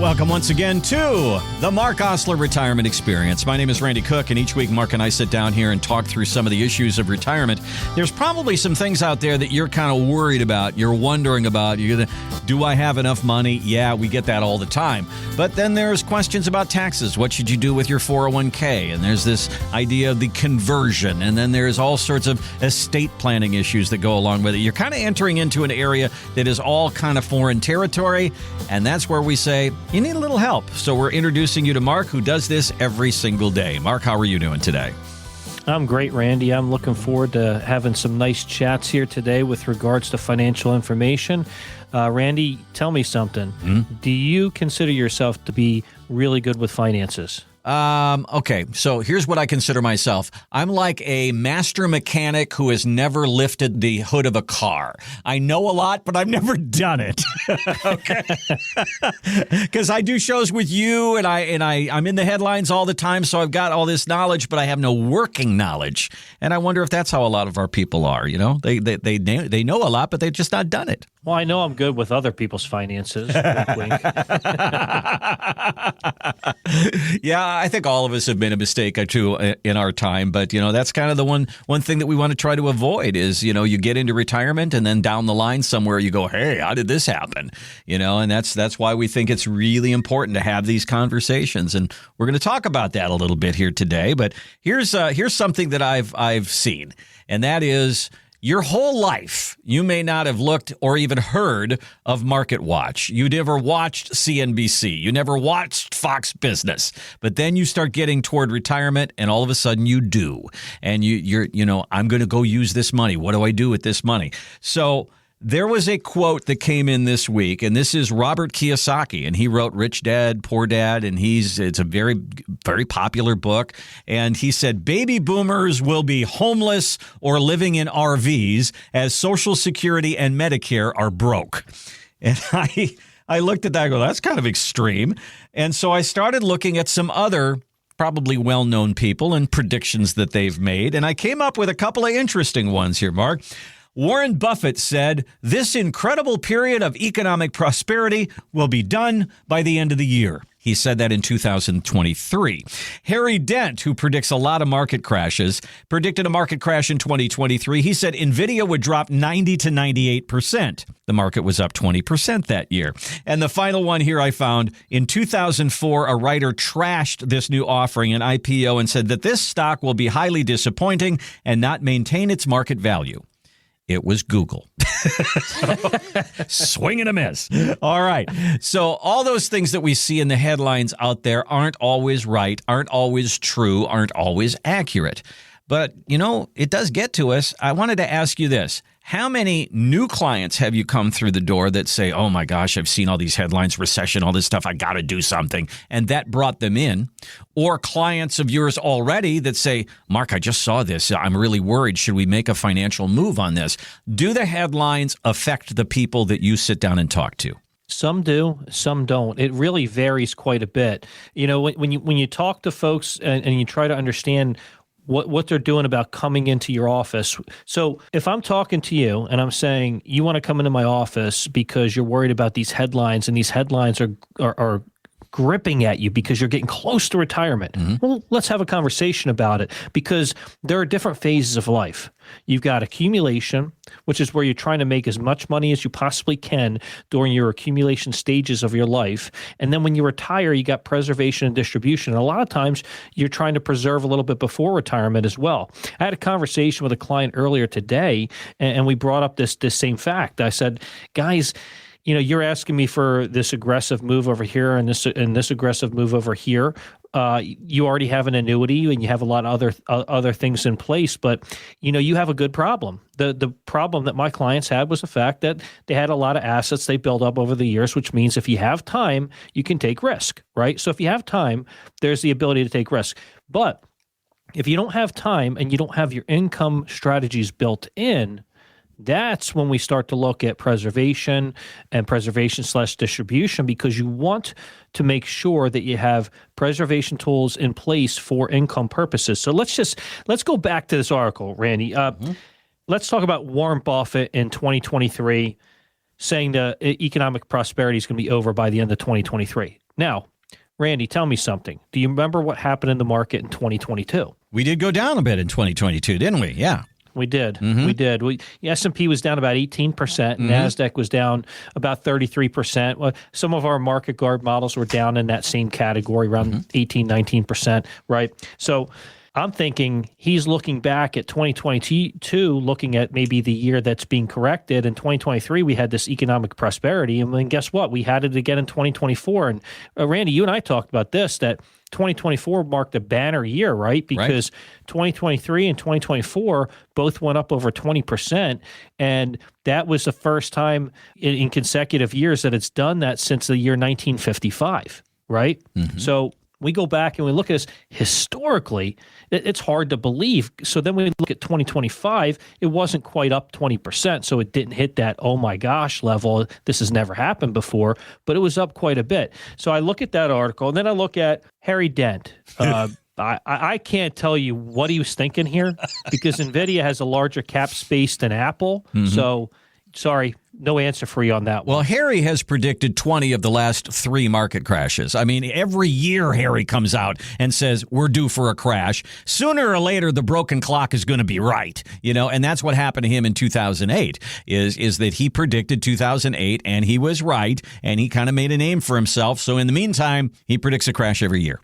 Welcome once again to the Marc Oslar Retirement Experience. My name is Randy Cook, and each week Mark and I sit down here and talk through some of the issues of retirement. There's probably some things out there that you're kind of worried about, you're wondering about. Do I have enough money? Yeah, we get that all the time. But then there's questions about taxes. What should you do with your 401k? And there's this idea of the conversion. And then there's all sorts of estate planning issues that go along with it. You're kind of entering into an area that is all kind of foreign territory. And that's where we say, you need a little help. So we're introducing you to Mark, who does this every single day. Mark, how are you doing today? I'm great, Randy. I'm looking forward to having some nice chats here today with regards to financial information. Randy, tell me something. Do you consider yourself to be really good with finances? Okay, so here's what I consider myself. I'm like a master mechanic who has never lifted the hood of a car. I know a lot, but I've never done it. Okay, because I do shows with you, and I'm in the headlines all the time, so I've got all this knowledge, but I have no working knowledge. And I wonder if that's how a lot of our people are. You know, they know a lot, but they've just not done it. Well, I know I'm good with other people's finances. Wink, wink. Yeah, I think all of us have made a mistake or two in our time, but that's kind of the one thing that we want to try to avoid is you get into retirement and then down the line somewhere you go, hey, how did this happen? And that's why we think it's really important to have these conversations, and we're going to talk about that a little bit here today. But here's something that I've seen, and that is, your whole life, you may not have looked or even heard of Market Watch. You never watched CNBC. You never watched Fox Business. But then you start getting toward retirement, and all of a sudden you do. And you're I'm going to go use this money. What do I do with this money? So there was a quote that came in this week, and this is Robert Kiyosaki, and he wrote Rich Dad, Poor Dad, and it's a very, very popular book. And he said, baby boomers will be homeless or living in RVs as Social Security and Medicare are broke. And I looked at that and go, that's kind of extreme. And so I started looking at some other probably well-known people and predictions that they've made, and I came up with a couple of interesting ones here, Mark. Warren Buffett said this incredible period of economic prosperity will be done by the end of the year. He said that in 2023. Harry Dent, who predicts a lot of market crashes, predicted a market crash in 2023. He said Nvidia would drop 90 to 98%. The market was up 20% that year. And the final one here I found, in 2004, a writer trashed this new offering, an IPO, and said that this stock will be highly disappointing and not maintain its market value. It was Google. Swing and a miss. All right. So all those things that we see in the headlines out there aren't always right, aren't always true, aren't always accurate. But, it does get to us. I wanted to ask you this. How many new clients have you come through the door that say, oh my gosh, I've seen all these headlines, recession, all this stuff, I got to do something, and that brought them in? Or clients of yours already that say, Mark, I just saw this, I'm really worried, should we make a financial move on this? Do the headlines affect the people that you sit down and talk to? Some do, some don't. It really varies quite a bit. When you talk to folks and you try to understand what they're doing about coming into your office. So if I'm talking to you and I'm saying, you want to come into my office because you're worried about these headlines, and these headlines are gripping at you because you're getting close to retirement. Well, let's have a conversation about it, because there are different phases of life. You've got accumulation, which is where you're trying to make as much money as you possibly can during your accumulation stages of your life. And then when you retire, you got preservation and distribution. And a lot of times you're trying to preserve a little bit before retirement as well. I had a conversation with a client earlier today, and we brought up this same fact. I said, guys, you're asking me for this aggressive move over here and this aggressive move over here. You already have an annuity and you have a lot of other things in place, but you have a good problem. The problem that my clients had was the fact that they had a lot of assets they built up over the years, which means if you have time, you can take risk, right? So if you have time, there's the ability to take risk. But if you don't have time and you don't have your income strategies built in, that's when we start to look at preservation and preservation/distribution, because you want to make sure that you have preservation tools in place for income purposes. So let's go back to this article, Randy. Let's talk about Warren Buffett in 2023 saying the economic prosperity is going to be over by the end of 2023. Now, Randy, tell me something. Do you remember what happened in the market in 2022? We did go down a bit in 2022, didn't we? Yeah. We did. We did. The S&P was down about 18%. NASDAQ was down about 33%. Well, some of our market guard models were down in that same category, around 18, 19%, right? So I'm thinking he's looking back at 2022, looking at maybe the year that's being corrected. In 2023, we had this economic prosperity. And then guess what? We had it again in 2024. And Randy, you and I talked about this, that 2024 marked a banner year, right? Because 2023 and 2024 both went up over 20%. And that was the first time in consecutive years that it's done that since the year 1955, right? So we go back and we look at this historically, it's hard to believe. So then we look at 2025, it wasn't quite up 20%. So it didn't hit that, oh my gosh, level. This has never happened before, but it was up quite a bit. So I look at that article and then I look at Harry Dent. I can't tell you what he was thinking here because NVIDIA has a larger cap space than Apple. So sorry, no answer for you on that one. Well, Harry has predicted 20 of the last 3 market crashes. I mean, every year Harry comes out and says, we're due for a crash. Sooner or later, the broken clock is going to be right, and that's what happened to him in 2008, is that he predicted 2008, and he was right, and he kind of made a name for himself. So in the meantime, he predicts a crash every year.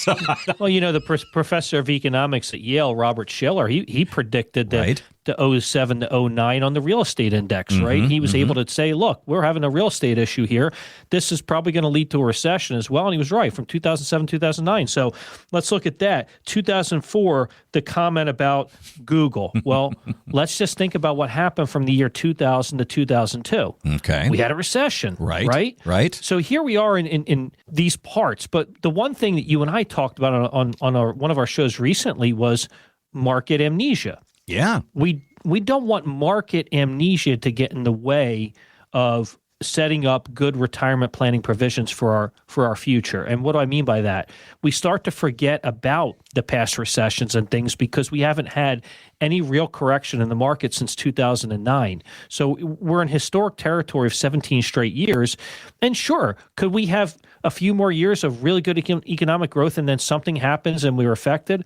Well, the professor of economics at Yale, Robert Shiller, he predicted that the 07 to 09 on the real estate index, right? He was able to say, look, we're having a real estate issue here. This is probably going to lead to a recession as well. And he was right from 2007, 2009. So let's look at that. 2004, the comment about Google. Well, let's just think about what happened from the year 2000 to 2002. Okay. We had a recession, right? So here we are in these parts. But the one thing that you and I talked about on one of our shows recently was market amnesia. Yeah. We don't want market amnesia to get in the way of setting up good retirement planning provisions for our future. And what do I mean by that? We start to forget about the past recessions and things because we haven't had any real correction in the market since 2009. So we're in historic territory of 17 straight years. And sure, could we have a few more years of really good economic growth and then something happens and we're affected?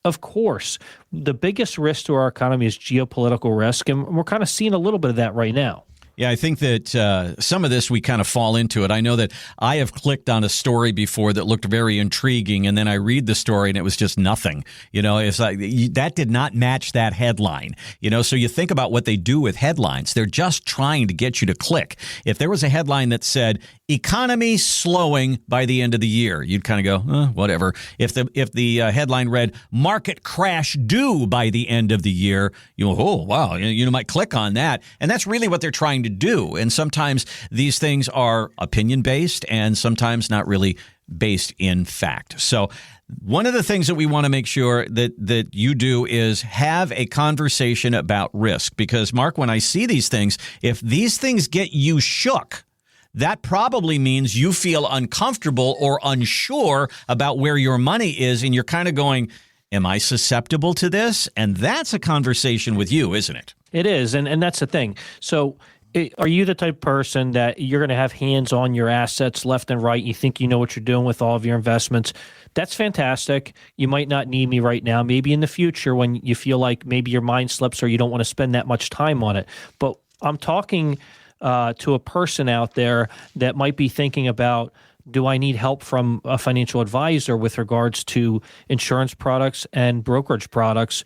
Of course. The biggest risk to our economy is geopolitical risk, and we're kind of seeing a little bit of that right now. Yeah, I think that some of this we kind of fall into it. I know that I have clicked on a story before that looked very intriguing, and then I read the story and it was just nothing. It's like that did not match that headline. So you think about what they do with headlines. They're just trying to get you to click. If there was a headline that said economy slowing by the end of the year, you'd kind of go, whatever. If the headline read market crash due by the end of the year, you go, oh wow, you might click on that, and that's really what they're trying to do. And sometimes these things are opinion-based and sometimes not really based in fact. So one of the things that we want to make sure that you do is have a conversation about risk. Because, Mark, when I see these things, if these things get you shook, that probably means you feel uncomfortable or unsure about where your money is, and you're kind of going, am I susceptible to this? And that's a conversation with you, isn't it? It is, and that's the thing. So are you the type of person that you're going to have hands on your assets left and right? You think you know what you're doing with all of your investments? That's fantastic. You might not need me right now. Maybe in the future when you feel like maybe your mind slips or you don't want to spend that much time on it. But I'm talking to a person out there that might be thinking about, do I need help from a financial advisor with regards to insurance products and brokerage products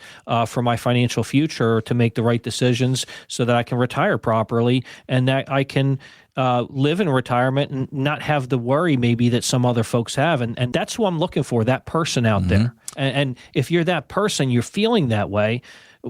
for my financial future to make the right decisions so that I can retire properly and that I can live in retirement and not have the worry maybe that some other folks have. And that's who I'm looking for, that person out there. And if you're that person, you're feeling that way,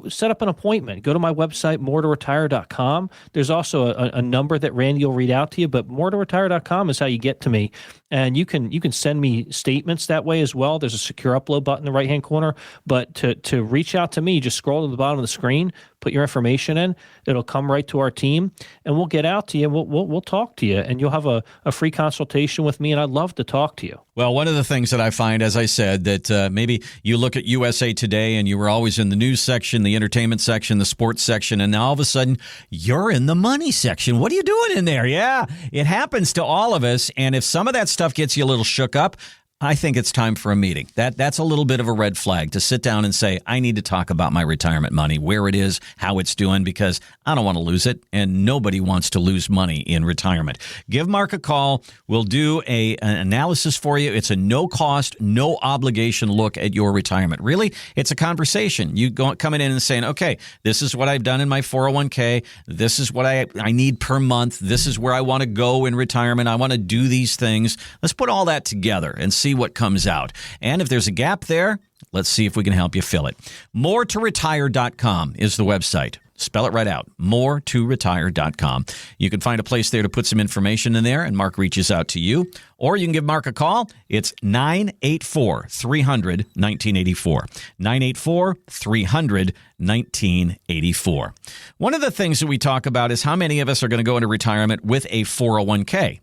set up an appointment. Go to my website, moretoretire.com. There's also a number that Randy will read out to you, but moretoretire.com is how you get to me. And you can send me statements that way as well. There's a secure upload button in the right-hand corner. But to reach out to me, just scroll to the bottom of the screen, put your information in. It'll come right to our team, and we'll get out to you. We'll talk to you, and you'll have a free consultation with me, and I'd love to talk to you. Well, one of the things that I find, as I said, that maybe you look at USA Today and you were always in the news section, the entertainment section, the sports section, and now all of a sudden you're in the money section. What are you doing in there? Yeah, it happens to all of us. And if some of that stuff gets you a little shook up, I think it's time for a meeting. That's a little bit of a red flag to sit down and say, I need to talk about my retirement money, where it is, how it's doing, because I don't want to lose it, and nobody wants to lose money in retirement. Give Marc a call. We'll do an analysis for you. It's a no-cost, no-obligation look at your retirement. Really, it's a conversation. You coming in and saying, okay, this is what I've done in my 401k. This is what I need per month. This is where I want to go in retirement. I want to do these things. Let's put all that together and see what comes out. And if there's a gap there, let's see if we can help you fill it. Moretoretire.com is the website. Spell it right out, moretoretire.com. You can find a place there to put some information in there, and Marc reaches out to you. Or you can give Marc a call. It's 984-300-1984. 984-300-1984. One of the things that we talk about is how many of us are going to go into retirement with a 401k.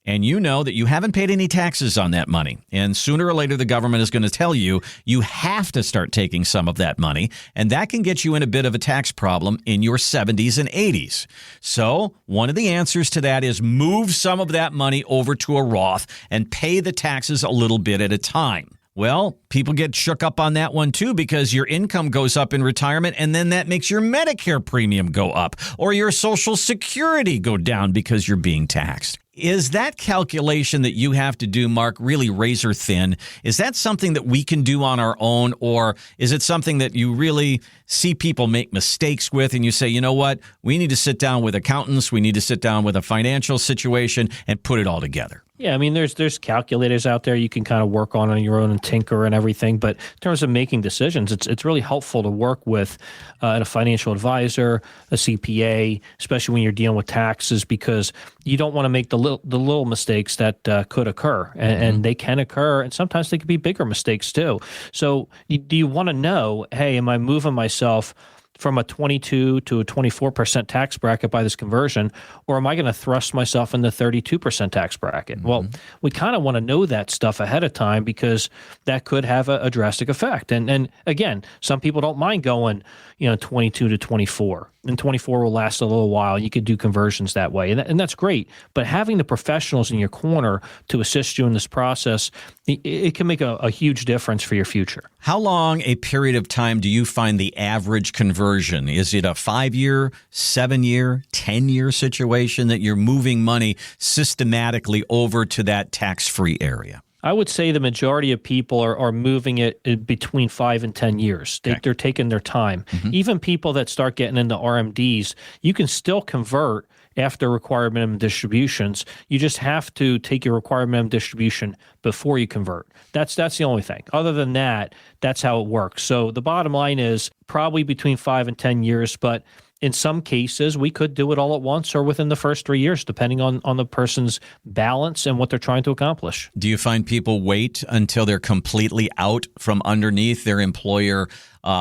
And you know that you haven't paid any taxes on that money. And sooner or later, the government is going to tell you you have to start taking some of that money. And that can get you in a bit of a tax problem in your 70s and 80s. So one of the answers to that is move some of that money over to a Roth and pay the taxes a little bit at a time. Well, people get shook up on that one, too, because your income goes up in retirement, and then that makes your Medicare premium go up, or your Social Security go down because you're being taxed. Is that calculation that you have to do, Marc, really razor thin? Is that something that we can do on our own, or is it something that you really see people make mistakes with and you say, you know what, we need to sit down with accountants, we need to sit down with a financial situation and put it all together? Yeah, I mean, there's calculators out there you can kind of work on your own and tinker and everything. But in terms of making decisions, it's really helpful to work with a financial advisor, a CPA, especially when you're dealing with taxes, because you don't want to make the little mistakes that could occur, and they can occur, and sometimes they could be bigger mistakes too. So do you want to know, hey, am I moving myself from a 22 to a 24% tax bracket by this conversion, or am I going to thrust myself in the 32% tax bracket? Well, we kind of want to know that stuff ahead of time because that could have a drastic effect. And again, some people don't mind going, 22 to 24. And 24 will last a little while. You could do conversions that way. And that's great. But having the professionals in your corner to assist you in this process, it can make a huge difference for your future. How long a period of time do you find the average conversion? Is it a 5-year, 7-year, 10-year situation that you're moving money systematically over to that tax-free area? I would say the majority of people are moving it between 5 and 10 years. They're taking their time. Even people that start getting into RMDs, you can still convert after required minimum distributions. You just have to take your required minimum distribution before you convert. That's the only thing. Other than that, that's how it works. So the bottom line is probably between 5 and 10 years, but in some cases, we could do it all at once or within the first 3 years, depending on the person's balance and what they're trying to accomplish. Do you find people wait until they're completely out from underneath their employer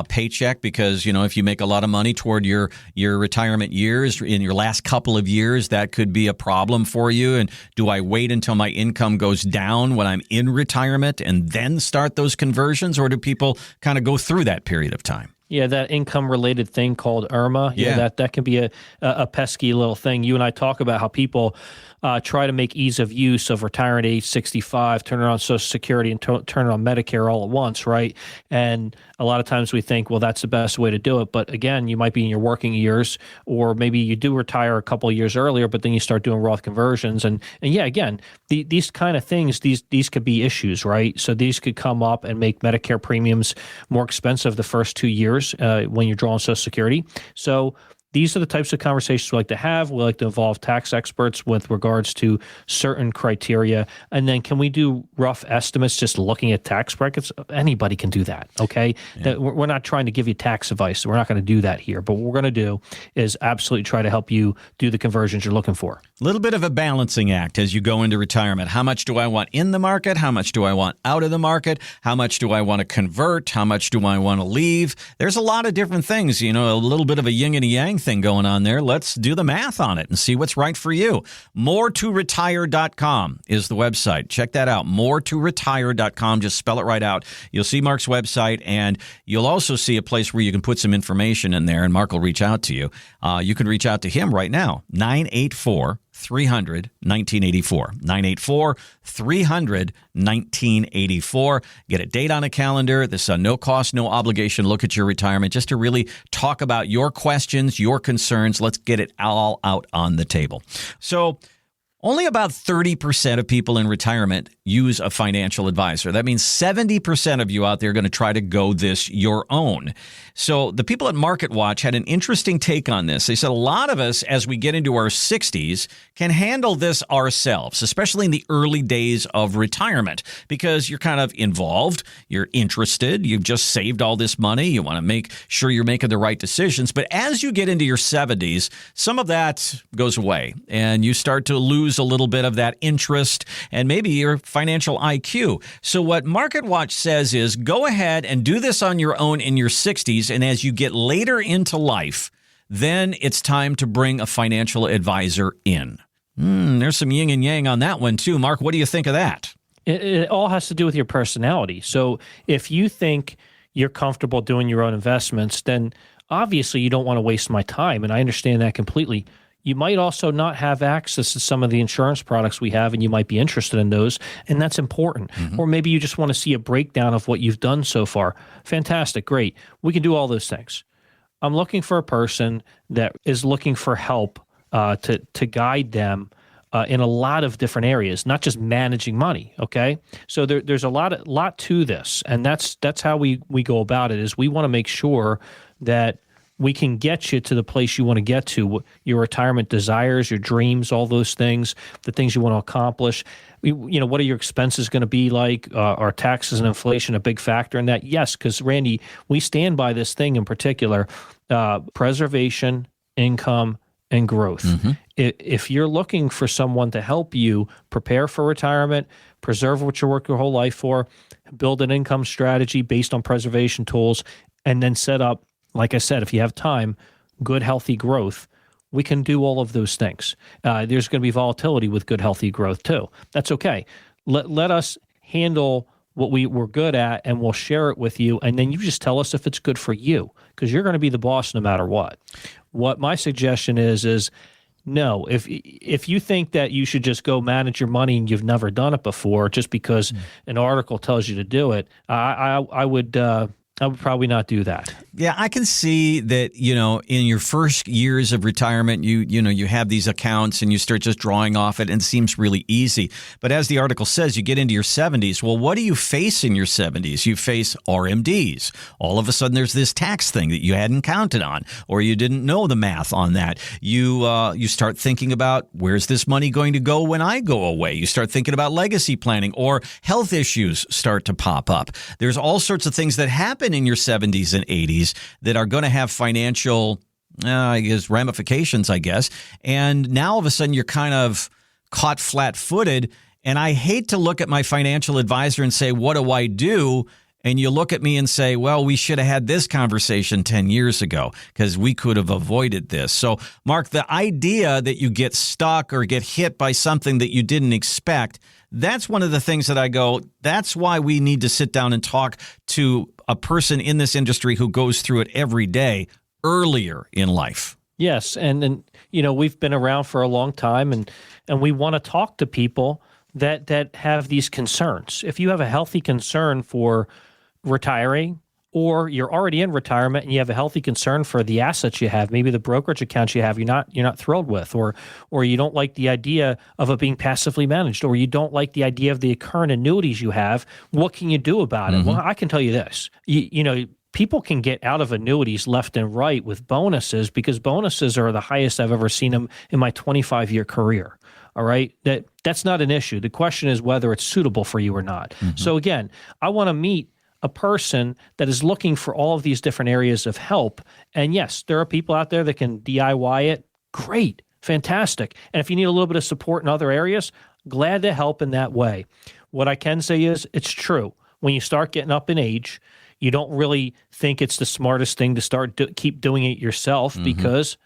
paycheck? Because, if you make a lot of money toward your retirement years, in your last couple of years, that could be a problem for you. And do I wait until my income goes down when I'm in retirement and then start those conversions? Or do people kind of go through that period of time? Yeah, that income-related thing called IRMA. Yeah, that can be a pesky little thing. You and I talk about how people try to make ease of use of retiring at age 65, turn it on Social Security, and turn it on Medicare all at once, right? And a lot of times we think, well, that's the best way to do it. But again, you might be in your working years, or maybe you do retire a couple of years earlier, but then you start doing Roth conversions. And yeah, again, these kind of things, these could be issues, right? So these could come up and make Medicare premiums more expensive the first 2 years when you're drawing Social Security. So These are the types of conversations we like to have. We like to involve tax experts with regards to certain criteria. And then can we do rough estimates just looking at tax brackets? Anybody can do that, okay? That we're not trying to give you tax advice. We're not going to do that here. But what we're going to do is absolutely try to help you do the conversions you're looking for. A little bit of a balancing act as you go into retirement. How much do I want in the market? How much do I want out of the market? How much do I want to convert? How much do I want to leave? There's a lot of different things, a little bit of a yin and a yang thing going on there. Let's do the math on it and see what's right for you. Moretoretire.com is the website. Check that out. Moretoretire.com. Just spell it right out. You'll see Marc's website, and you'll also see a place where you can put some information in there, and Marc will reach out to you. You can reach out to him right now, 984-300-1984. 984-300-1984. Get a date on a calendar. This is a no cost, no obligation look at your retirement just to really talk about your questions, your concerns. Let's get it all out on the table. So only about 30% of people in retirement use a financial advisor. That means 70% of you out there are going to try to go this your own. So the people at MarketWatch had an interesting take on this. They said a lot of us, as we get into our 60s, can handle this ourselves, especially in the early days of retirement, because you're kind of involved, you're interested, you've just saved all this money, you want to make sure you're making the right decisions. But as you get into your 70s, some of that goes away, and you start to lose a little bit of that interest and maybe your financial IQ. So what MarketWatch says is go ahead and do this on your own in your 60s, and as you get later into life, then it's time to bring a financial advisor in. There's some yin and yang on that one too. Marc, what do you think of that? It all has to do with your personality. So if you think you're comfortable doing your own investments, then obviously you don't want to waste my time, and I understand that completely. You might also not have access to some of the insurance products we have, and you might be interested in those, and that's important. Mm-hmm. Or maybe you just want to see a breakdown of what you've done so far. Fantastic, great. We can do all those things. I'm looking for a person that is looking for help to guide them in a lot of different areas, not just managing money, okay? So there's a lot to this, and that's how we go about it, is we want to make sure that we can get you to the place you want to get to, your retirement desires, your dreams, all those things, the things you want to accomplish. What are your expenses going to be like? Are taxes and inflation a big factor in that? Yes, because, Randy, we stand by this thing in particular, preservation, income, and growth. Mm-hmm. If you're looking for someone to help you prepare for retirement, preserve what you work your whole life for, build an income strategy based on preservation tools, and then set up, like I said, if you have time, good, healthy growth, we can do all of those things. There's going to be volatility with good, healthy growth too. That's okay. Let us handle what we're good at, and we'll share it with you, and then you just tell us if it's good for you, because you're going to be the boss no matter what. What my suggestion is no. If you think that you should just go manage your money and you've never done it before just because an article tells you to do it, I would probably not do that. Yeah, I can see that, in your first years of retirement, you have these accounts and you start just drawing off it, and it seems really easy. But as the article says, you get into your 70s. Well, what do you face in your 70s? You face RMDs. All of a sudden, there's this tax thing that you hadn't counted on, or you didn't know the math on that. You start thinking about, where's this money going to go when I go away? You start thinking about legacy planning, or health issues start to pop up. There's all sorts of things that happen in your 70s and 80s that are going to have financial, ramifications, I guess. And now all of a sudden you're kind of caught flat-footed. And I hate to look at my financial advisor and say, what do I do? And you look at me and say, well, we should have had this conversation 10 years ago because we could have avoided this. So, Marc, the idea that you get stuck or get hit by something that you didn't expect, that's one of the things that I go, that's why we need to sit down and talk to a person in this industry who goes through it every day earlier in life. Yes, and we've been around for a long time, and we want to talk to people that have these concerns. If you have a healthy concern for retiring, or you're already in retirement and you have a healthy concern for the assets you have, maybe the brokerage accounts you have you're not thrilled with, or you don't like the idea of it being passively managed, or you don't like the idea of the current annuities you have, what can you do about it? Well, I can tell you this. people can get out of annuities left and right with bonuses, because bonuses are the highest I've ever seen them in my 25-year career. All right. That's not an issue. The question is whether it's suitable for you or not. So again, I want to meet a person that is looking for all of these different areas of help. And yes, there are people out there that can DIY it. Great. Fantastic. And if you need a little bit of support in other areas, glad to help in that way. What I can say is it's true. When you start getting up in age, you don't really think it's the smartest thing to keep doing it yourself, because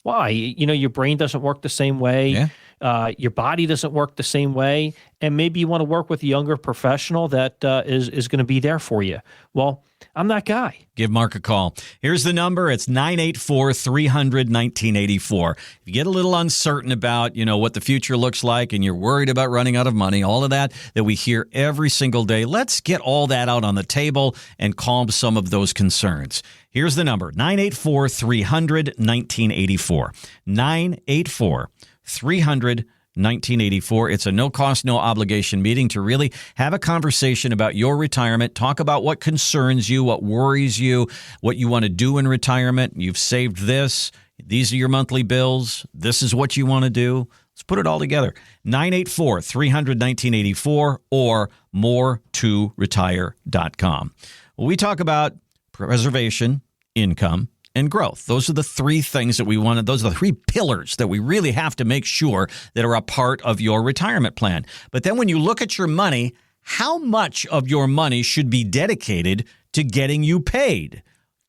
why? Your brain doesn't work the same way. Yeah. Your body doesn't work the same way. And maybe you want to work with a younger professional that is going to be there for you. Well, I'm that guy. Give Mark a call. Here's the number. It's 984-300-1984. If you get a little uncertain about, what the future looks like and you're worried about running out of money, all of that we hear every single day, let's get all that out on the table and calm some of those concerns. Here's the number, 984-300-1984. 984-300-1984. It's a no-cost, no-obligation meeting to really have a conversation about your retirement, talk about what concerns you, what worries you, what you want to do in retirement. You've saved this. These are your monthly bills. This is what you want to do. Let's put it all together. 984-300-1984 or more2retire.com. Well, we talk about preservation, income, and growth. Those are the three things that we wanted. Those are the three pillars that we really have to make sure that are a part of your retirement plan. But then when you look at your money, how much of your money should be dedicated to getting you paid?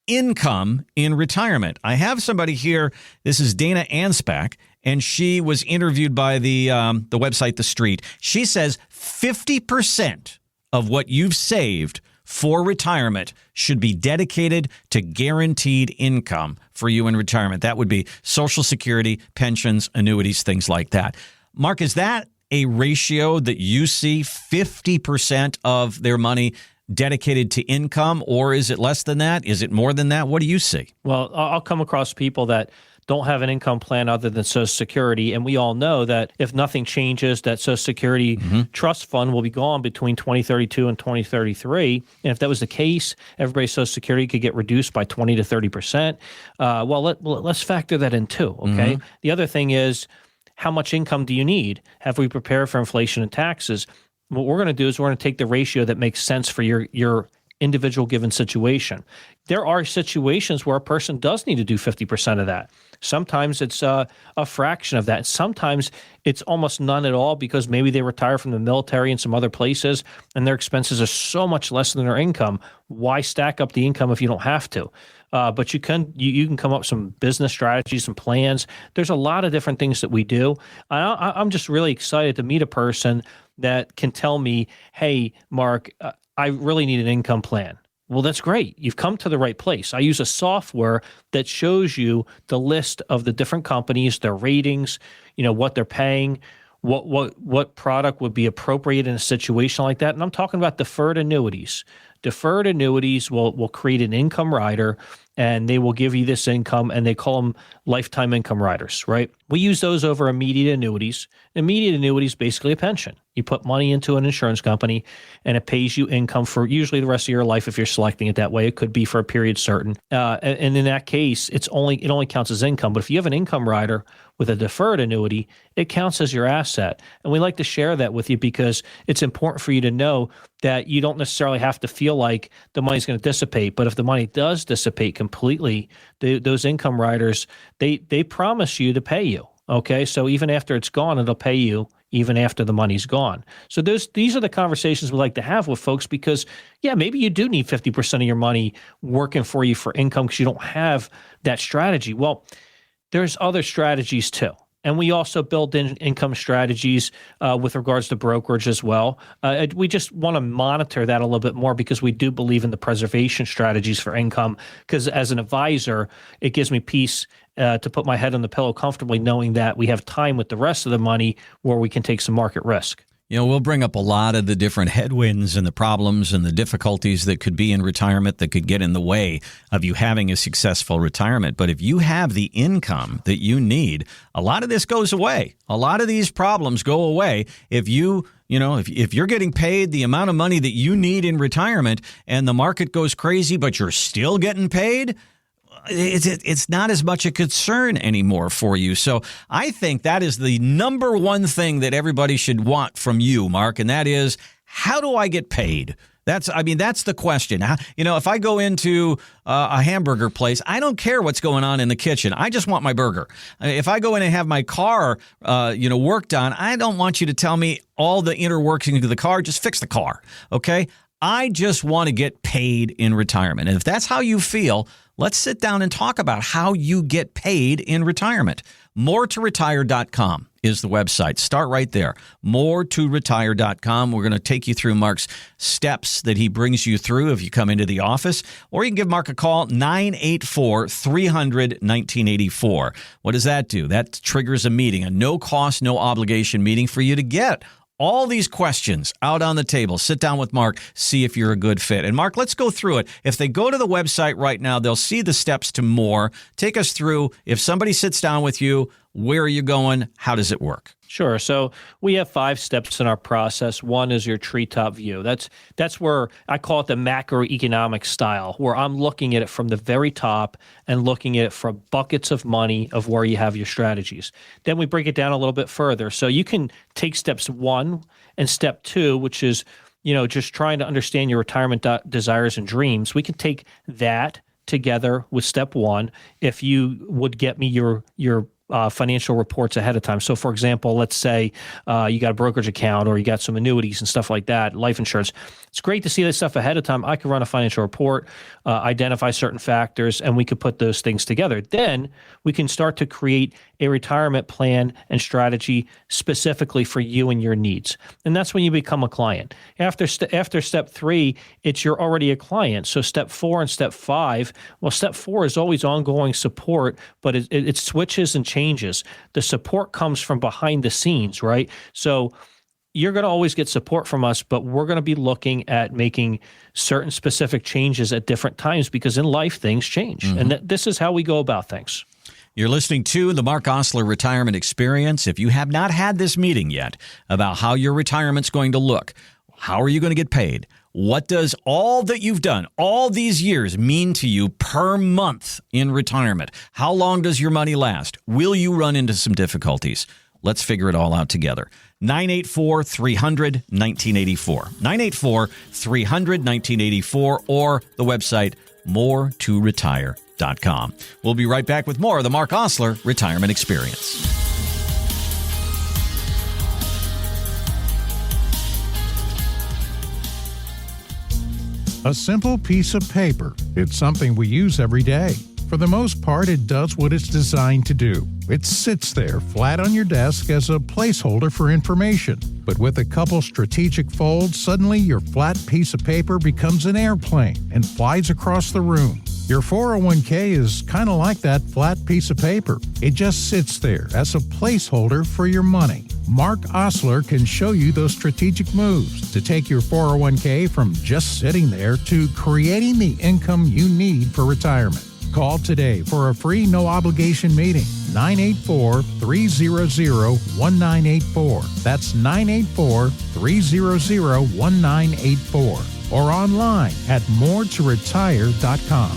Income in retirement. I have somebody here. This is Dana Anspach, and she was interviewed by the website The Street. She says 50% of what you've saved for retirement should be dedicated to guaranteed income for you in retirement. That would be Social Security, pensions, annuities, things like that. Mark, is that a ratio that you see, 50% of their money dedicated to income, or is it less than that? Is it more than that? What do you see? Well, I'll come across people that don't have an income plan other than Social Security. And we all know that if nothing changes, that Social Security trust fund will be gone between 2032 and 2033. And if that was the case, everybody's Social Security could get reduced by 20 to 30%. Let's factor that in too, okay? The other thing is, how much income do you need? Have we prepared for inflation and taxes? What we're going to do is we're going to take the ratio that makes sense for your individual given situation. There are situations where a person does need to do 50% of that. Sometimes it's a fraction of that. Sometimes it's almost none at all, because maybe they retire from the military and some other places and their expenses are so much less than their income. Why stack up the income if you don't have to? But you can come up with some business strategies and plans. There's a lot of different things that we do. I'm just really excited to meet a person that can tell me, hey, Mark, I really need an income plan. Well, that's great. You've come to the right place. I use a software that shows you the list of the different companies, their ratings, what they're paying, what product would be appropriate in a situation like that. And I'm talking about deferred annuities. Deferred annuities will create an income rider, and they will give you this income, and they call them lifetime income riders, right? We use those over immediate annuities. Immediate annuities, basically a pension. You put money into an insurance company, and it pays you income for usually the rest of your life if you're selecting it that way. It could be for a period certain. And in that case, it only counts as income. But if you have an income rider with a deferred annuity, it counts as your asset. And we like to share that with you because it's important for you to know that you don't necessarily have to feel like the money's going to dissipate. But if the money does dissipate completely, those income riders, they promise you to pay you. Okay, so even after it's gone, it'll pay you even after the money's gone. So these are the conversations we like to have with folks because, yeah, maybe you do need 50% of your money working for you for income because you don't have that strategy. Well, there's other strategies too. And we also build in income strategies with regards to brokerage as well. We just want to monitor that a little bit more because we do believe in the preservation strategies for income, because as an advisor, it gives me peace to put my head on the pillow comfortably knowing that we have time with the rest of the money where we can take some market risk. We'll bring up a lot of the different headwinds and the problems and the difficulties that could be in retirement that could get in the way of you having a successful retirement. But if you have the income that you need, a lot of this goes away. A lot of these problems go away if you You know, if you're getting paid the amount of money that you need in retirement and the market goes crazy, but you're still getting paid, it's not as much a concern anymore for you. So I think that is the number one thing that everybody should want from you, Mark, and that is, how do I get paid? That's the question. If I go into a hamburger place, I don't care what's going on in the kitchen. I just want my burger. If I go in and have my car, worked on, I don't want you to tell me all the inner workings of the car. Just fix the car, okay? I just want to get paid in retirement. And if that's how you feel, let's sit down and talk about how you get paid in retirement. MoreToRetire.com is the website. Start right there. MoreToRetire.com. We're going to take you through Mark's steps that he brings you through if you come into the office. Or you can give Mark a call, 984-300-1984. What does that do? That triggers a meeting, a no-cost, no-obligation meeting for you to get all these questions out on the table. Sit down with Mark, see if you're a good fit. And Mark, let's go through it. If they go to the website right now, they'll see the steps to more. Take us through, if somebody sits down with you, where are you going? How does it work? Sure. So we have 5 steps in our process. One is your treetop view. That's where I call it the macroeconomic style, where I'm looking at it from the very top and looking at it from buckets of money of where you have your strategies. Then we break it down a little bit further. So you can take steps 1 and step 2, which is, just trying to understand your retirement desires and dreams. We can take that together with step 1 if you would get me your financial reports ahead of time. So, for example, let's say you got a brokerage account or you got some annuities and stuff like that, life insurance. It's great to see this stuff ahead of time. I could run a financial report, identify certain factors, and we could put those things together. Then we can start to create a retirement plan and strategy specifically for you and your needs. And that's when you become a client. After step 3, you're already a client. So step 4 and step 5, well, step 4 is always ongoing support, but it switches and changes. The support comes from behind the scenes, right? So you're going to always get support from us, but we're going to be looking at making certain specific changes at different times because in life, things change. Mm-hmm. And this is how we go about things. You're listening to the Marc Oslar Retirement Experience. If you have not had this meeting yet about how your retirement's going to look, how are you going to get paid? What does all that you've done, all these years, mean to you per month in retirement? How long does your money last? Will you run into some difficulties? Let's figure it all out together. 984-300-1984. 984-300-1984 or the website MoreToRetire.com. We'll be right back with more of the Marc Oslar Retirement Experience. A simple piece of paper. It's something we use every day. For the most part, it does what it's designed to do. It sits there flat on your desk as a placeholder for information. But with a couple strategic folds, suddenly your flat piece of paper becomes an airplane and flies across the room. Your 401k is kind of like that flat piece of paper. It just sits there as a placeholder for your money. Marc Oslar can show you those strategic moves to take your 401k from just sitting there to creating the income you need for retirement. Call today for a free no-obligation meeting. 984-300-1984. That's 984-300-1984. Or online at moretoretire.com.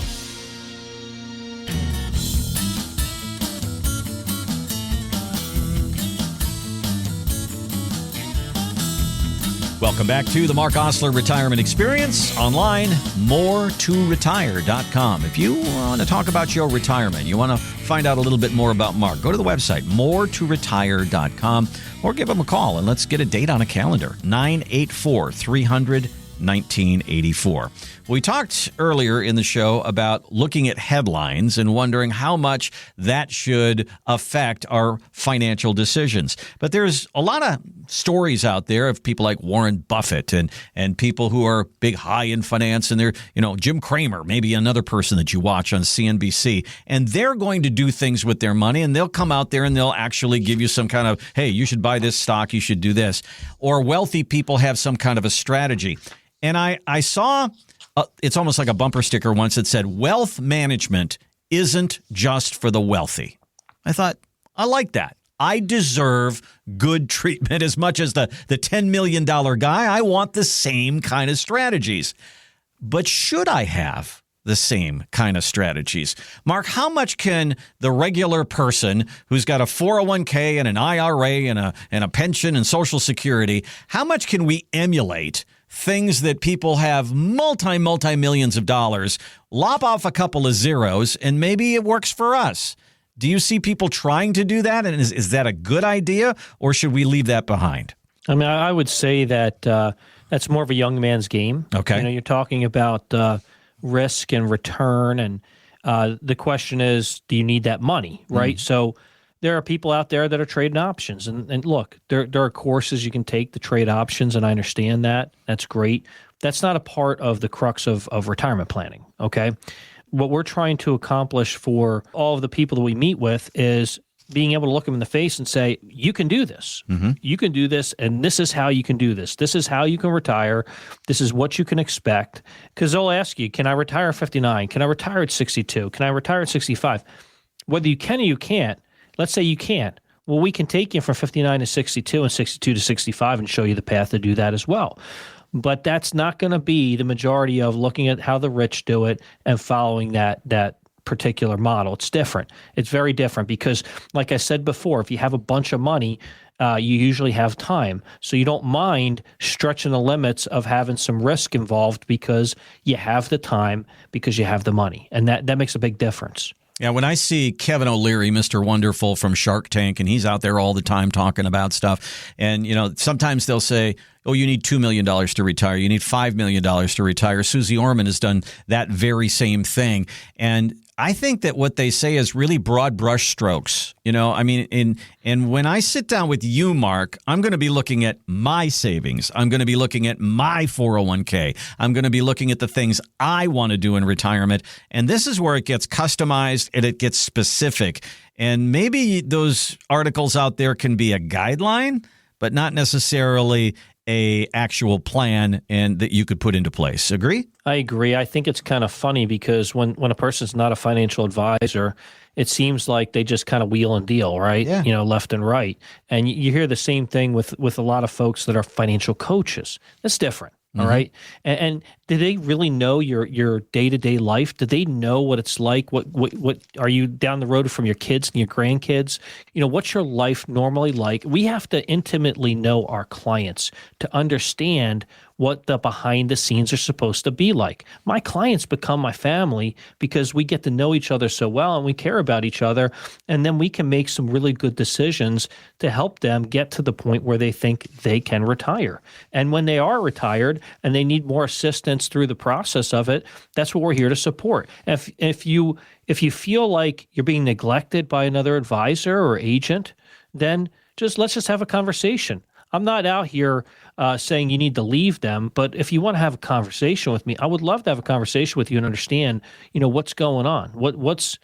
Welcome back to the Marc Oslar Retirement Experience. Online, moretoretire.com. If you want to talk about your retirement, you want to find out a little bit more about Mark, go to the website, moretoretire.com, or give him a call and let's get a date on a calendar, 984-300-1984. We talked earlier in the show about looking at headlines and wondering how much that should affect our financial decisions. But there's a lot of stories out there of people like Warren Buffett and people who are big high in finance, and they're, Jim Cramer, maybe another person that you watch on CNBC, and they're going to do things with their money, and they'll come out there and they'll actually give you some kind of, hey, you should buy this stock, you should do this. Or wealthy people have some kind of a strategy. And I saw, it's almost like a bumper sticker once that said, wealth management isn't just for the wealthy. I thought, I like that. I deserve good treatment as much as the $10 million guy. I want the same kind of strategies. But should I have the same kind of strategies? Mark, how much can the regular person who's got a 401k and an IRA and a pension and Social Security, how much can we emulate things that people have multi-millions of dollars, lop off a couple of zeros, and maybe it works for us? Do you see people trying to do that? And is that a good idea, or should we leave that behind? I mean, I would say that that's more of a young man's game. Okay. You know, you're talking about risk and return, and the question is, do you need that money, right? So there are people out there that are trading options, and look, there are courses you can take to trade options, and I understand that. That's great. That's not a part of the crux of retirement planning, okay? What we're trying to accomplish for all of the people that we meet with is being able to look them in the face and say, you can do this. You can do this, and this is how you can do this. This is how you can retire. This is what you can expect. Because they'll ask you, can I retire at 59? Can I retire at 62? Can I retire at 65? Whether you can or you can't, let's say you can't. Well, we can take you from 59 to 62 and 62 to 65 and show you the path to do that as well. But that's not going to be the majority of looking at how the rich do it and following that particular model. It's different. It's very different because, like I said before, if you have a bunch of money, you usually have time. So you don't mind stretching the limits of having some risk involved because you have the time, because you have the money. And that makes a big difference. Yeah, when I see Kevin O'Leary, Mr. Wonderful from Shark Tank, and he's out there all the time talking about stuff, and sometimes they'll say, oh, you need $2 million to retire. You need $5 million to retire. Susie Orman has done that very same thing. And I think that what they say is really broad brush strokes. And when I sit down with you, Mark, I'm going to be looking at my savings. I'm going to be looking at my 401k. I'm going to be looking at the things I want to do in retirement. And this is where it gets customized and it gets specific. And maybe those articles out there can be a guideline, but not necessarily a actual plan and that you could put into place. Agree? I agree. I think it's kind of funny because when a person's not a financial advisor, it seems like they just kind of wheel and deal, right? Yeah. Left and right. And you hear the same thing with a lot of folks that are financial coaches. That's different. All right. And do they really know your day-to-day life? Do they know what it's like? What are you down the road from your kids and your grandkids? What's your life normally like? We have to intimately know our clients to understand what the behind the scenes are supposed to be like. My clients become my family because we get to know each other so well and we care about each other. And then we can make some really good decisions to help them get to the point where they think they can retire. And when they are retired and they need more assistance through the process of it, that's what we're here to support. If you feel like you're being neglected by another advisor or agent, then let's just have a conversation. I'm not out here saying you need to leave them, but if you want to have a conversation with me, I would love to have a conversation with you and understand, what's going on. What's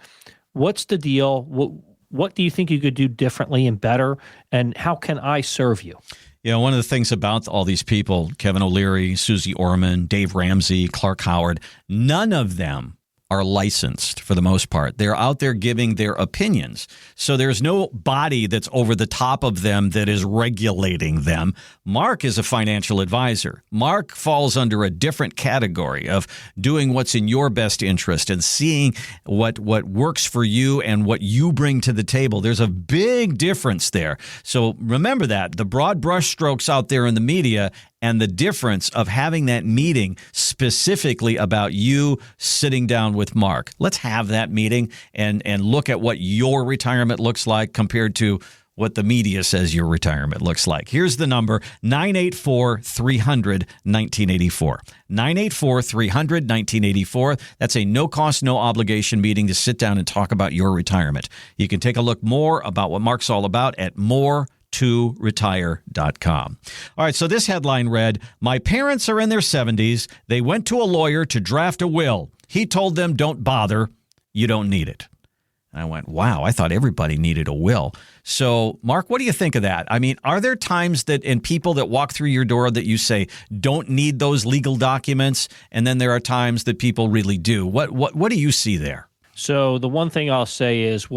the deal? What do you think you could do differently and better? And how can I serve you? One of the things about all these people, Kevin O'Leary, Susie Orman, Dave Ramsey, Clark Howard, none of them are licensed for the most part. They're out there giving their opinions. So there's no body that's over the top of them that is regulating them. Mark is a financial advisor. Mark falls under a different category of doing what's in your best interest and seeing what works for you and what you bring to the table. There's a big difference there. So remember that. The broad brush strokes out there in the media and the difference of having that meeting specifically about you sitting down with Mark. Let's have that meeting and look at what your retirement looks like compared to what the media says your retirement looks like. Here's the number, 984-300-1984. 984-300-1984. That's a no-cost, no-obligation meeting to sit down and talk about your retirement. You can take a look more about what Mark's all about at more2retire.com. All right, so this headline read, "My parents are in their 70s. They went to a lawyer to draft a will. He told them, don't bother. You don't need it." And I went, wow, I thought everybody needed a will. So, Mark, what do you think of that? I mean, are there times that in people that walk through your door that you say don't need those legal documents, and then there are times that people really do? What do you see there? So the one thing I'll say is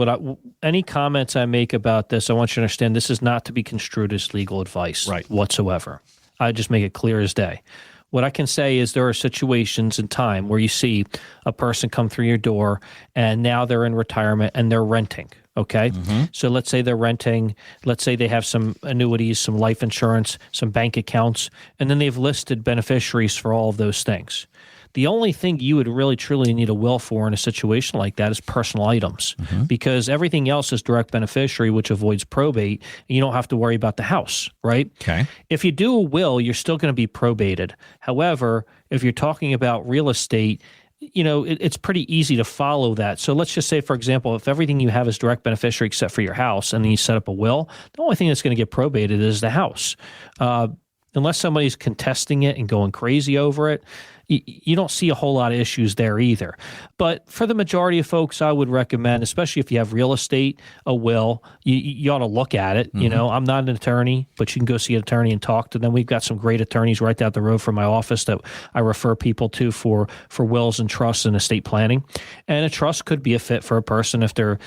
any comments I make about this, I want you to understand this is not to be construed as legal advice whatsoever. I just make it clear as day. What I can say is there are situations in time where you see a person come through your door and now they're in retirement and they're renting. Okay. So let's say they're renting, let's say they have some annuities, some life insurance, some bank accounts, and then they've listed beneficiaries for all of those things. The only thing you would really truly need a will for in a situation like that is personal items, because everything else is direct beneficiary, which avoids probate, and you don't have to worry about the house, right? Okay. If you do a will, you're still going to be probated. However, if you're talking about real estate, it's pretty easy to follow that. So let's just say, for example, if everything you have is direct beneficiary except for your house, and then you set up a will, the only thing that's going to get probated is the house. Unless somebody's contesting it and going crazy over it, you don't see a whole lot of issues there either. But for the majority of folks, I would recommend, especially if you have real estate, a will, you ought to look at it. I'm not an attorney, but you can go see an attorney and talk to them. We've got some great attorneys right down the road from my office that I refer people to for wills and trusts and estate planning. And a trust could be a fit for a person if they're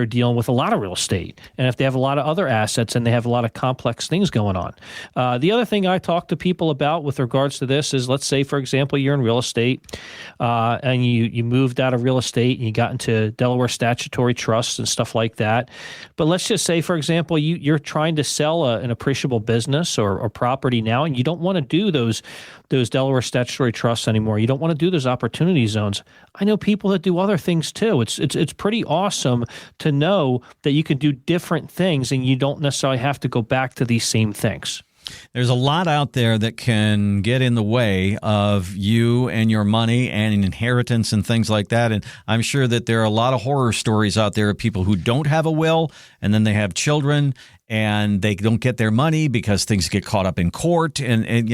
dealing with a lot of real estate and if they have a lot of other assets and they have a lot of complex things going on. The other thing I talk to people about with regards to this is, let's say, for example, you're in real estate and you moved out of real estate and you got into Delaware statutory trusts and stuff like that. But let's just say, for example, you're trying to sell an appreciable business or property now, and you don't want to do those Delaware statutory trusts anymore. You don't want to do those opportunity zones. I know people that do other things too. It's pretty awesome to know that you can do different things and you don't necessarily have to go back to these same things. There's a lot out there that can get in the way of you and your money and inheritance and things like that. And I'm sure that there are a lot of horror stories out there of people who don't have a will and then they have children and they don't get their money because things get caught up in court. And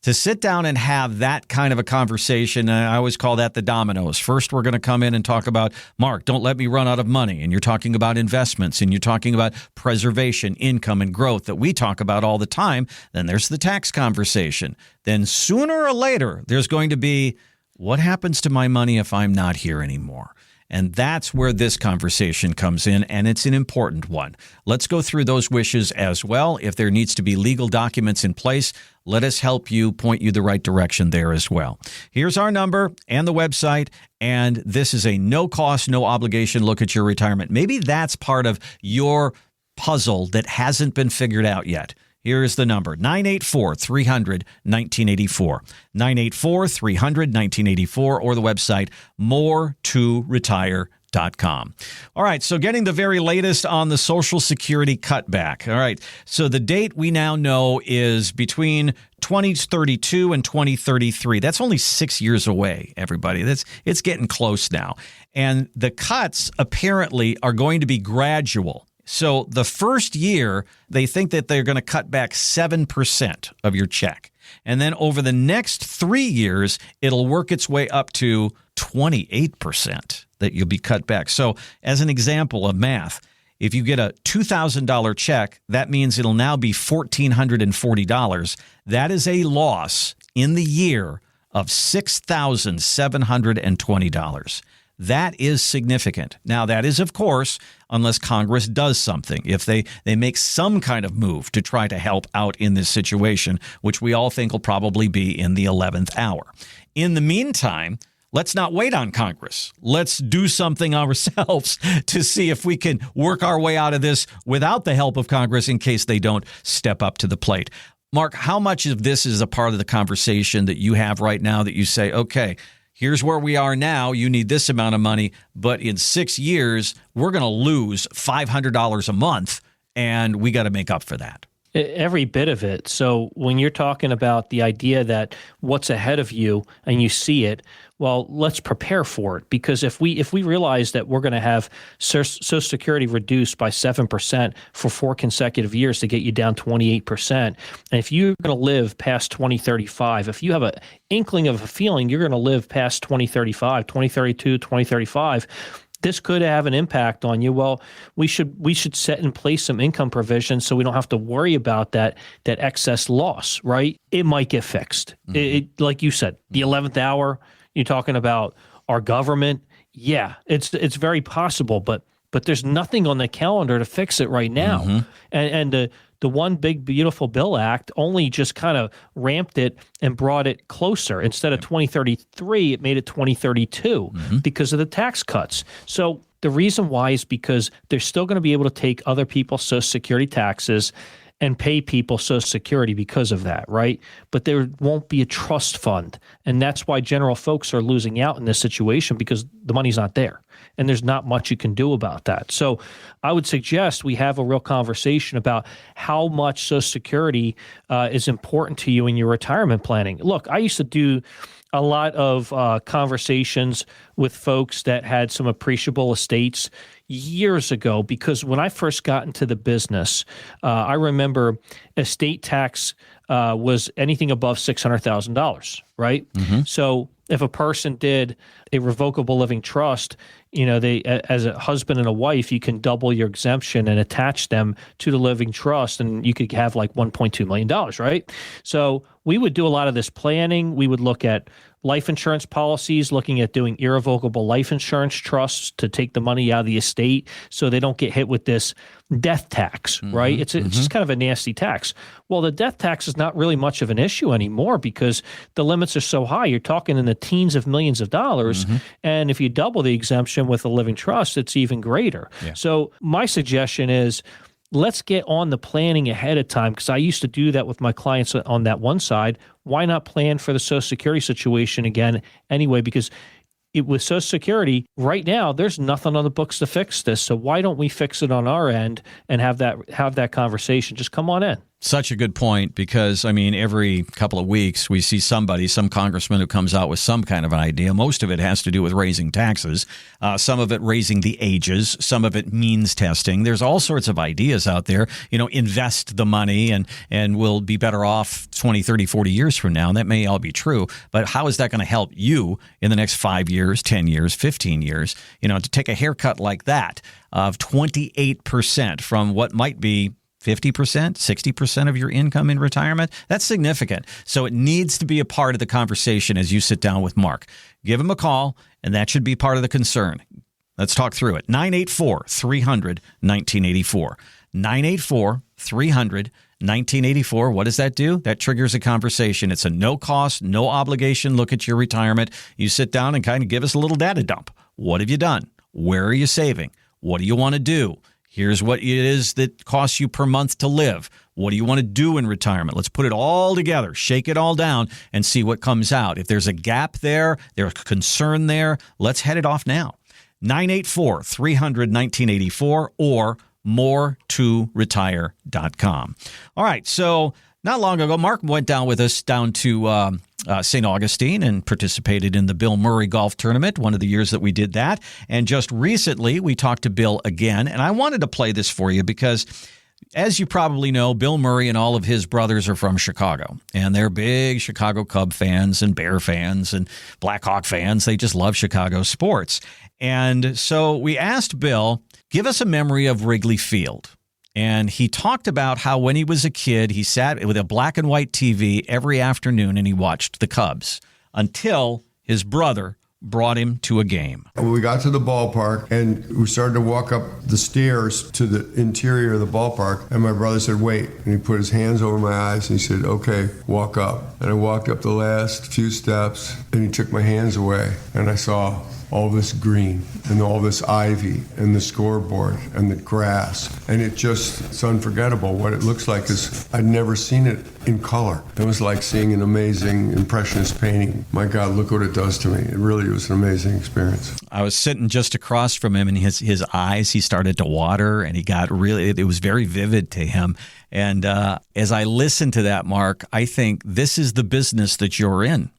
to sit down and have that kind of a conversation, I always call that the dominoes. First, we're going to come in and talk about, Mark, don't let me run out of money. And you're talking about investments and you're talking about preservation, income, and growth that we talk about all the time. Then there's the tax conversation. Then sooner or later, there's going to be, what happens to my money if I'm not here anymore? And that's where this conversation comes in, and it's an important one. Let's go through those wishes as well. If there needs to be legal documents in place, let us help you, point you the right direction there as well. Here's our number and the website, and this is a no-cost, no-obligation look at your retirement. Maybe that's part of your puzzle that hasn't been figured out yet. Here is the number, 984-300-1984, 984-300-1984, or the website, moretoretire.com. All right, so getting the very latest on the Social Security cutback. All right, so the date we now know is between 2032 and 2033. That's only 6 years away, everybody. It's getting close now. And the cuts apparently are going to be gradual. So the first year, they think that they're going to cut back 7% of your check. And then over the next 3 years, it'll work its way up to 28% that you'll be cut back. So as an example of math, if you get a $2,000 check, that means it'll now be $1,440. That is a loss in the year of $6,720. That is significant. Now, that is, of course, unless Congress does something. If they make some kind of move to try to help out in this situation, which we all think will probably be in the 11th hour. In the meantime, let's not wait on Congress. Let's do something ourselves to see if we can work our way out of this without the help of Congress in case they don't step up to the plate. Mark, how much of this is a part of the conversation that you have right now that you say, okay, here's where we are now. You need this amount of money, but in 6 years, we're going to lose $500 a month, and we got to make up for that. Every bit of it. So when you're talking about the idea that what's ahead of you and you see it, well, let's prepare for it. Because if we realize that we're going to have Social Security reduced by 7% for 4 consecutive years to get you down 28%, and if you're going to live past 2035, if you have an inkling of a feeling you're going to live past 2035, 2032, 2035, this could have an impact on you. Well, we should set in place some income provisions so we don't have to worry about that excess loss, right? It might get fixed. Mm-hmm. Like you said, the 11th hour, you're talking about our government. Yeah, it's very possible, but there's nothing on the calendar to fix it right now. Mm-hmm. And the One Big Beautiful Bill Act only just kind of ramped it and brought it closer. Instead of 2033, it made it 2032 because of the tax cuts. So the reason why is because they're still going to be able to take other people's Social Security taxes and pay people Social Security because of that, right? But there won't be a trust fund. And that's why general folks are losing out in this situation, because the money's not there. And there's not much you can do about that. So I would suggest we have a real conversation about how much Social Security is important to you in your retirement planning. Look, I used to do a lot of conversations with folks that had some appreciable estates years ago, because when I first got into the business, I remember estate tax was anything above $600,000, right? So if a person did a revocable living trust, they, as a husband and a wife, you can double your exemption and attach them to the living trust, and you could have like $1.2 million, right? So we would do a lot of this planning. We would look at life insurance policies, looking at doing irrevocable life insurance trusts to take the money out of the estate so they don't get hit with this death tax, right? It's just kind of a nasty tax. Well, the death tax is not really much of an issue anymore because the limits are so high. You're talking in the teens of millions of dollars. And if you double the exemption with a living trust, it's even greater. Yeah. So my suggestion is, let's get on the planning ahead of time, because I used to do that with my clients on that one side. Why not plan for the Social Security situation again anyway? Because with Social Security, right now, there's nothing on the books to fix this. So why don't we fix it on our end and have that conversation? Just come on in. Such a good point, because, every couple of weeks we see some congressman who comes out with some kind of an idea. Most of it has to do with raising taxes, some of it raising the ages, some of it means testing. There's all sorts of ideas out there, invest the money and we'll be better off 20, 30, 40 years from now. And that may all be true, but how is that going to help you in the next 5 years, 10 years, 15 years, to take a haircut like that of 28% from what might be 50%, 60% of your income in retirement? That's significant. So it needs to be a part of the conversation as you sit down with Marc. Give him a call, and that should be part of the concern. Let's talk through it. 984-300-1984. 984-300-1984. What does that do? That triggers a conversation. It's a no-cost, no obligation look at your retirement. You sit down and kind of give us a little data dump. What have you done? Where are you saving? What do you want to do? Here's what it is that costs you per month to live. What do you want to do in retirement? Let's put it all together, shake it all down, and see what comes out. If there's a gap there, there's a concern there, let's head it off now. 984-300-1984 or more2retire.com. All right, so not long ago, Marc went down with us down to St. Augustine and participated in the Bill Murray Golf Tournament, one of the years that we did that. And just recently, we talked to Bill again. And I wanted to play this for you because, as you probably know, Bill Murray and all of his brothers are from Chicago. And they're big Chicago Cub fans and Bear fans and Blackhawk fans. They just love Chicago sports. And so we asked Bill, give us a memory of Wrigley Field. And he talked about how when he was a kid, he sat with a black and white TV every afternoon and he watched the Cubs until his brother brought him to a game. We got to the ballpark and we started to walk up the stairs to the interior of the ballpark. And my brother said, wait. And he put his hands over my eyes and he said, okay, walk up. And I walked up the last few steps and he took my hands away and I saw all this green and all this ivy and the scoreboard and the grass. And it's unforgettable. What it looks like is I'd never seen it in color. It was like seeing an amazing impressionist painting. My God, look what it does to me. It really was an amazing experience. I was sitting just across from him and his eyes, he started to water and it was very vivid to him. And as I listened to that, Marc, I think this is the business that you're in.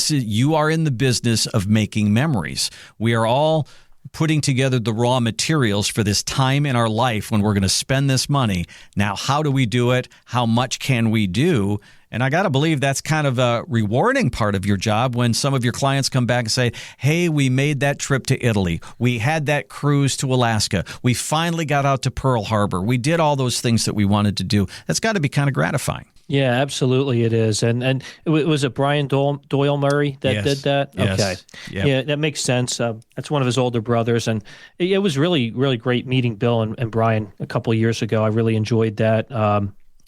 You are in the business of making memories. We are all putting together the raw materials for this time in our life when we're going to spend this money. Now, how do we do it? How much can we do? And I got to believe that's kind of a rewarding part of your job when some of your clients come back and say, hey, we made that trip to Italy. We had that cruise to Alaska. We finally got out to Pearl Harbor. We did all those things that we wanted to do. That's got to be kind of gratifying. Yeah, absolutely it is. And was it Brian Doyle Murray that did that? Yes. Okay. Yep. Yeah, that makes sense. That's one of his older brothers. And it was really, really great meeting Bill and Brian a couple of years ago. I really enjoyed that.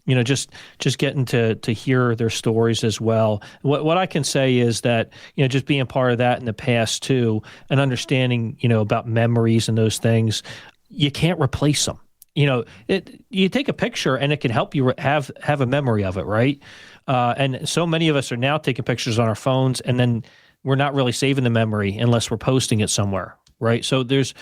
Just getting to hear their stories as well. What I can say is that, just being part of that in the past too, and understanding, about memories and those things, you can't replace them. You take a picture and it can help you have a memory of it, right? And so many of us are now taking pictures on our phones, and then we're not really saving the memory unless we're posting it somewhere, right? So there's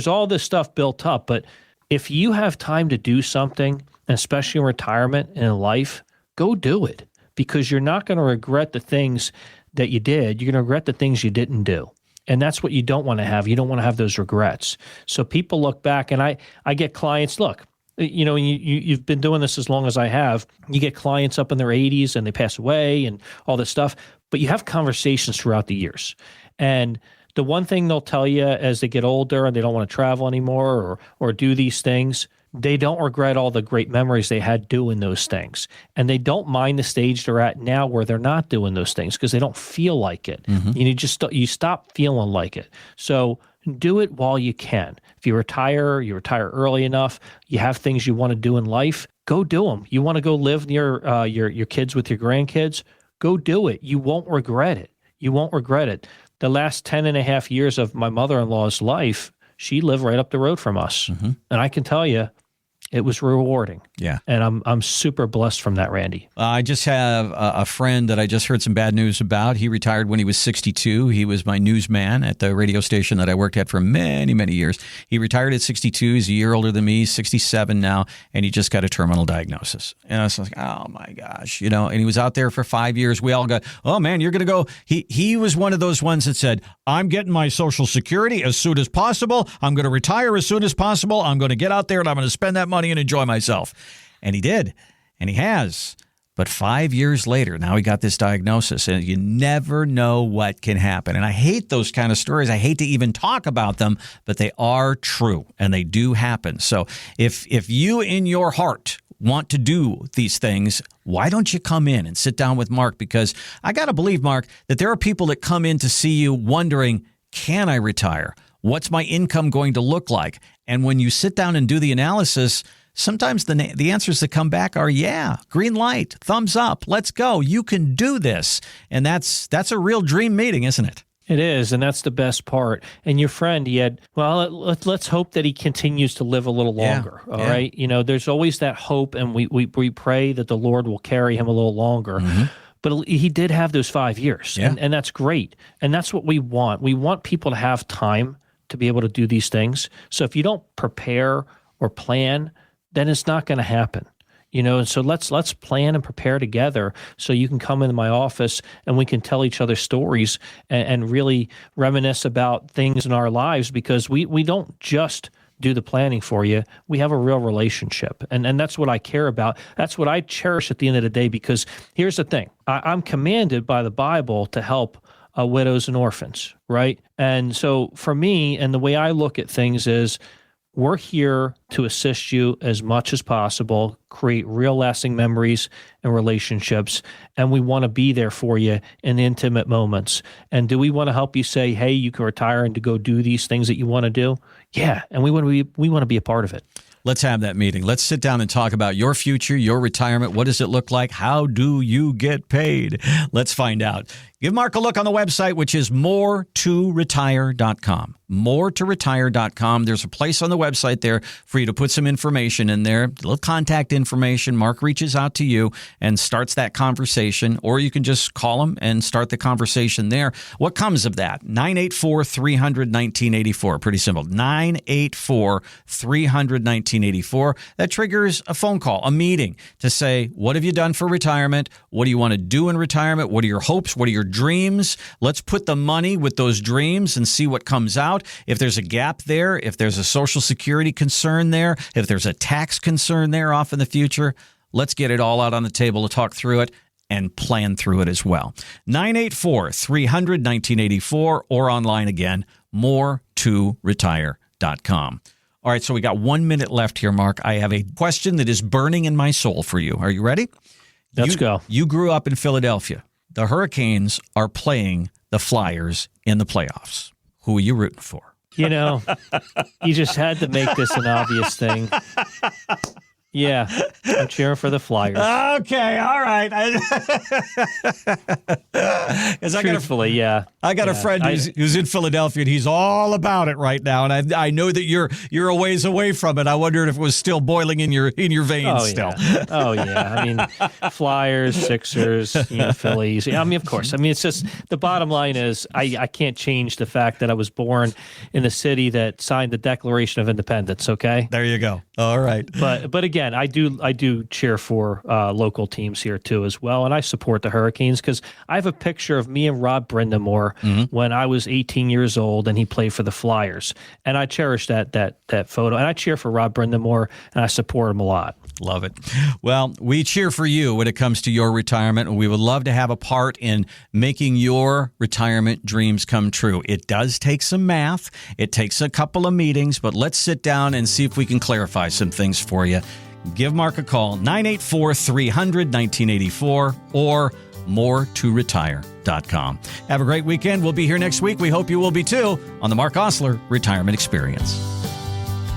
all this stuff built up, but if you have time to do something, especially in retirement and in life, go do it, because you're not going to regret the things that you did. You're going to regret the things you didn't do. And that's what you don't want to have. You don't want to have those regrets. So people look back, and I get clients, look, you've been doing this as long as I have. You get clients up in their 80s and they pass away and all this stuff, but you have conversations throughout the years. And the one thing they'll tell you as they get older and they don't want to travel anymore or do these things, they don't regret all the great memories they had doing those things. And they don't mind the stage they're at now where they're not doing those things because they don't feel like it. Mm-hmm. You stop feeling like it. So do it while you can. If you retire early enough, you have things you want to do in life, go do them. You want to go live near your kids with your grandkids, go do it. You won't regret it. You won't regret it. The last 10 and a half years of my mother-in-law's life, she lived right up the road from us. Mm-hmm. And I can tell you, it was rewarding. Yeah. And I'm super blessed from that, Randy. I just have a friend that I just heard some bad news about. He retired when he was 62. He was my newsman at the radio station that I worked at for many, many years. He retired at 62. He's a year older than me. He's 67 now, and he just got a terminal diagnosis. And I was like, oh, my gosh. And he was out there for 5 years. We all got, oh, man, you're going to go. He was one of those ones that said, I'm getting my Social Security as soon as possible. I'm going to retire as soon as possible. I'm going to get out there, and I'm going to spend that money and enjoy myself. And he did, and he has. But 5 years later, now he got this diagnosis, and you never know what can happen. And I hate those kind of stories. I hate to even talk about them, but they are true, and they do happen. So if you in your heart want to do these things, why don't you come in and sit down with Marc? Because I got to believe, Marc, that there are people that come in to see you wondering, can I retire? What's my income going to look like? And when you sit down and do the analysis, sometimes the answers that come back are, yeah, green light, thumbs up, let's go. You can do this. And that's a real dream meeting, isn't it? It is, and that's the best part. And your friend, let's hope that he continues to live a little longer, all right? There's always that hope, and we pray that the Lord will carry him a little longer. Mm-hmm. But he did have those 5 years, and that's great. And that's what we want. We want people to have time to be able to do these things. So if you don't prepare or plan, then it's not going to happen. And so let's plan and prepare together so you can come into my office and we can tell each other stories and really reminisce about things in our lives, because we don't just do the planning for you. We have a real relationship. And that's what I care about. That's what I cherish at the end of the day, because here's the thing. I'm commanded by the Bible to help widows and orphans, right? And so for me, and the way I look at things is, we're here to assist you as much as possible, create real lasting memories and relationships, and we want to be there for you in intimate moments. And do we want to help you say, hey, you can retire and to go do these things that you want to do? Yeah, and we want to be a part of it. Let's have that meeting. Let's sit down and talk about your future, your retirement. What does it look like? How do you get paid? Let's find out. Give Marc a look on the website, which is moretoretire.com. Moretoretire.com. There's a place on the website there for you to put some information in there, a little contact information. Marc reaches out to you and starts that conversation, or you can just call him and start the conversation there. What comes of that? 984-300-1984. Pretty simple. 984-300-1984. That triggers a phone call, a meeting to say, what have you done for retirement? What do you want to do in retirement? What are your hopes? What are your dreams? Let's put the money with those dreams and see what comes out. If there's a gap there, if there's a Social Security concern there, if there's a tax concern there off in the future, let's get it all out on the table to talk through it and plan through it as well. 984-300-1984 or online again, more2retire.com. All right, so we got 1 minute left here, Mark. I have a question that is burning in my soul for you. Are you ready? Let's go. You grew up in Philadelphia. The Hurricanes are playing the Flyers in the playoffs. Who are you rooting for? You just had to make this an obvious thing. Yeah, I'm cheering for the Flyers. Okay, all right. Truthfully, yeah. I got a friend who's in Philadelphia, and he's all about it right now. And I know that you're a ways away from it. I wondered if it was still boiling in your veins still. Yeah. Oh yeah. I mean, Flyers, Sixers, Phillies. I mean, of course. I mean, it's just the bottom line is I can't change the fact that I was born in the city that signed the Declaration of Independence. Okay. There you go. All right. But again, I do cheer for local teams here too as well, and I support the Hurricanes because I have a picture of me and Rob Brindamore when I was 18 years old and he played for the Flyers, and I cherish that photo, and I cheer for Rob Brindamore and I support him a lot. Love it. Well, we cheer for you when it comes to your retirement, and we would love to have a part in making your retirement dreams come true. It does take some math. It takes a couple of meetings, but let's sit down and see if we can clarify some things for you. Give Mark a call, 984-300-1984 or more2retire.com. Have a great weekend. We'll be here next week. We hope you will be too on the Marc Oslar Retirement Experience.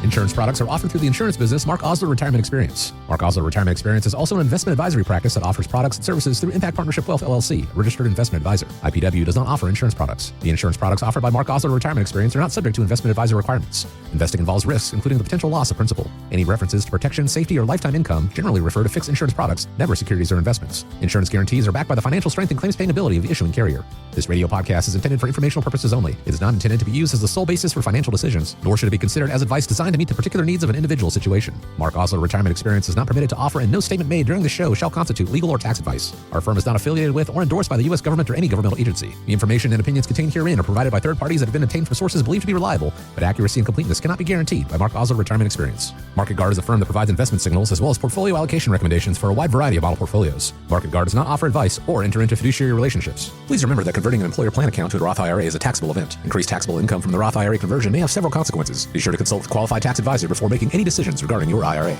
Insurance products are offered through the insurance business Marc Oslar Retirement Experience. Marc Oslar Retirement Experience is also an investment advisory practice that offers products and services through Impact Partnership Wealth LLC, a registered investment advisor. IPW does not offer insurance products. The insurance products offered by Marc Oslar Retirement Experience are not subject to investment advisor requirements. Investing involves risks, including the potential loss of principal. Any references to protection, safety, or lifetime income generally refer to fixed insurance products, never securities or investments. Insurance guarantees are backed by the financial strength and claims paying ability of the issuing carrier. This radio podcast is intended for informational purposes only. It is not intended to be used as the sole basis for financial decisions, nor should it be considered as advice designed to meet the particular needs of an individual situation. Marc Oslar Retirement Experience is not permitted to offer, and no statement made during the show shall constitute legal or tax advice. Our firm is not affiliated with or endorsed by the U.S. government or any governmental agency. The information and opinions contained herein are provided by third parties that have been obtained from sources believed to be reliable, but accuracy and completeness cannot be guaranteed by Marc Oslar Retirement Experience. Market Guard is a firm that provides investment signals as well as portfolio allocation recommendations for a wide variety of model portfolios. Market Guard does not offer advice or enter into fiduciary relationships. Please remember that converting an employer plan account to a Roth IRA is a taxable event. Increased taxable income from the Roth IRA conversion may have several consequences. Be sure to consult with a qualified tax advisor before making any decisions regarding your IRA.